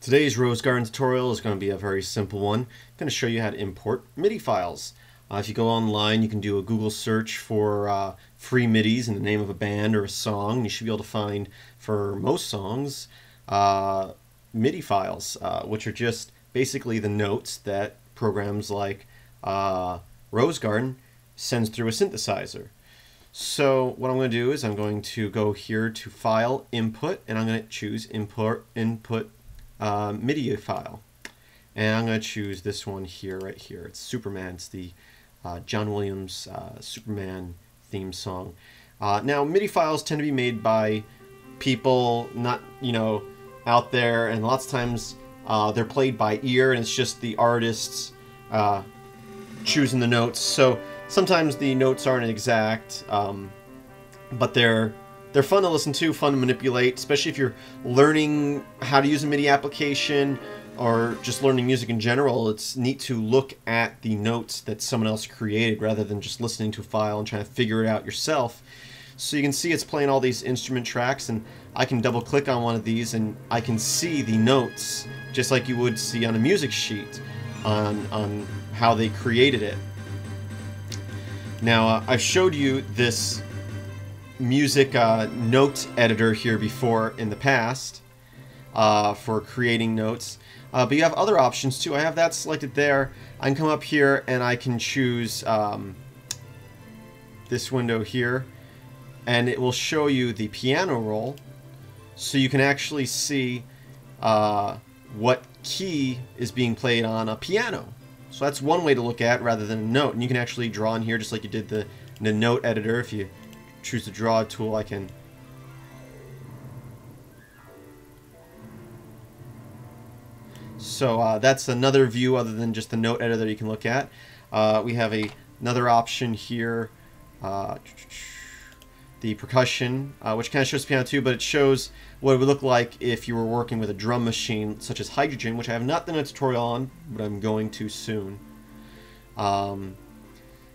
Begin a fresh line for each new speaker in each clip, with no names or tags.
Today's Rosegarden tutorial is going to be a very simple one. I'm going to show you how to import MIDI files. If you go online, you can do a Google search for free MIDIs in the name of a band or a song. You should be able to find, for most songs, MIDI files, which are just basically the notes that programs like Rosegarden sends through a synthesizer. So what I'm going to do is I'm going to go here to File, Input, and I'm going to choose Input MIDI file. And I'm going to choose this one here, right here. It's Superman. It's the John Williams Superman theme song. Now, MIDI files tend to be made by people not, out there, and lots of times they're played by ear, and it's just the artists choosing the notes. So sometimes the notes aren't exact, but they're fun to listen to, fun to manipulate, especially if you're learning how to use a MIDI application or just learning music in general. It's neat to look at the notes that someone else created rather than just listening to a file and trying to figure it out yourself. So you can see it's playing all these instrument tracks, and I can double click on one of these and I can see the notes just like you would see on a music sheet on how they created it. Now, I've showed you this music note editor here before in the past for creating notes, but you have other options too. I have that selected there. I can come up here and I can choose this window here, and it will show you the piano roll, so you can actually see what key is being played on a piano. So that's one way to look at rather than a note, and you can actually draw in here just like you did the note editor. If you choose the draw tool, I can that's another view other than just the note editor you can look at. We have another option here, the percussion, which kind of shows piano too, but it shows what it would look like if you were working with a drum machine such as Hydrogen, which I have not done a tutorial on, but I'm going to soon.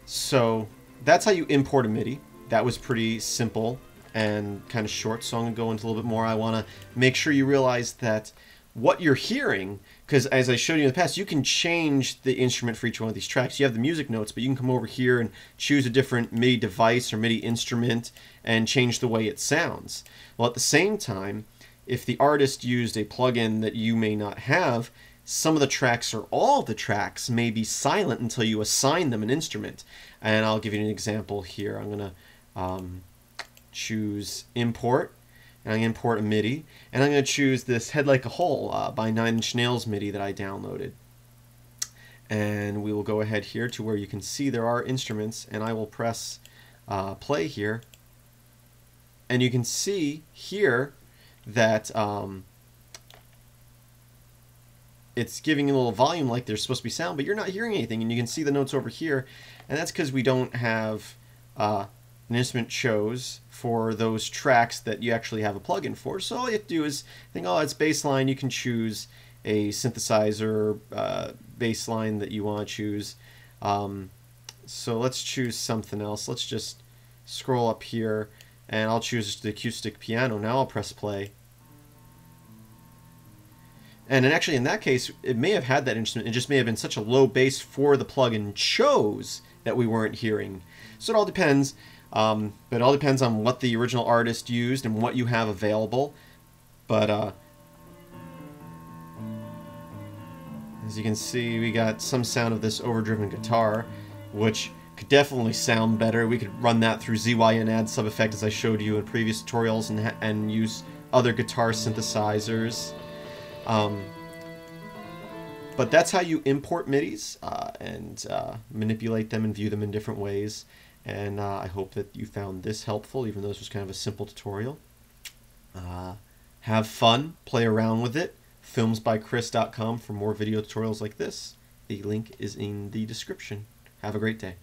So that's how you import a MIDI. That was pretty simple and kind of short, so I'm going to go into a little bit more. I want to make sure you realize that what you're hearing, because as I showed you in the past, you can change the instrument for each one of these tracks. You have the music notes, but you can come over here and choose a different MIDI device or MIDI instrument and change the way it sounds. Well, at the same time, if the artist used a plugin that you may not have, some of the tracks or all of the tracks may be silent until you assign them an instrument. And I'll give you an example here. I'm going to choose Import, and I'm going to import a MIDI, and I'm going to choose this Head Like a Hole by 9 Inch Nails MIDI that I downloaded. And we will go ahead here to where you can see there are instruments, and I will press play here. And you can see here that it's giving a little volume like there's supposed to be sound, but you're not hearing anything, and you can see the notes over here, and that's because we don't have an instrument chose for those tracks that you actually have a plugin for. So all you have to do is think, oh, it's bass line. You can choose a synthesizer bass line that you want to choose. So let's choose something else. Let's just scroll up here, and I'll choose the acoustic piano. Now I'll press play. And then actually in that case, it may have had that instrument. It just may have been such a low bass for the plugin chose that we weren't hearing. So it all depends. But it all depends on what the original artist used and what you have available. But as you can see, we got some sound of this overdriven guitar, which could definitely sound better. We could run that through ZYN Add Sub Effect as I showed you in previous tutorials, and use other guitar synthesizers. But that's how you import MIDIs and manipulate them and view them in different ways. And I hope that you found this helpful, even though this was kind of a simple tutorial. Have fun, play around with it. filmsbychris.com for more video tutorials like this. The link is in the description. Have a great day.